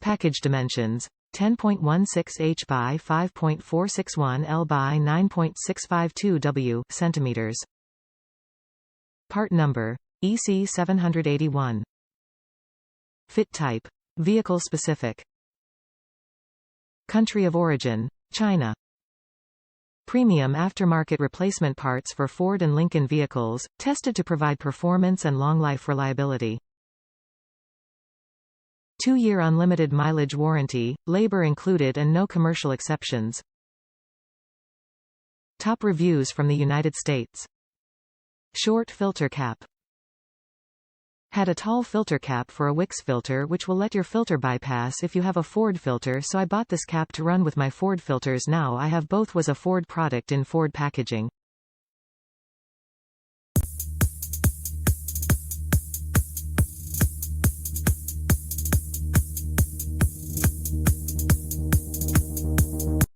Package dimensions: 10.16 h by 5.461 l by 9.652 w centimeters. Part number: EC781. Fit type: vehicle specific. Country of origin: China. Premium aftermarket replacement parts for Ford and Lincoln vehicles, tested to provide performance and long-life reliability. 2-year unlimited mileage warranty, labor included and no commercial exceptions. Top reviews from the United States. Short filter cap. Had a tall filter cap for a Wix filter which will let your filter bypass if you have a Ford filter, so I bought this cap to run with my Ford filters. Now I have both. Was a Ford product in Ford packaging.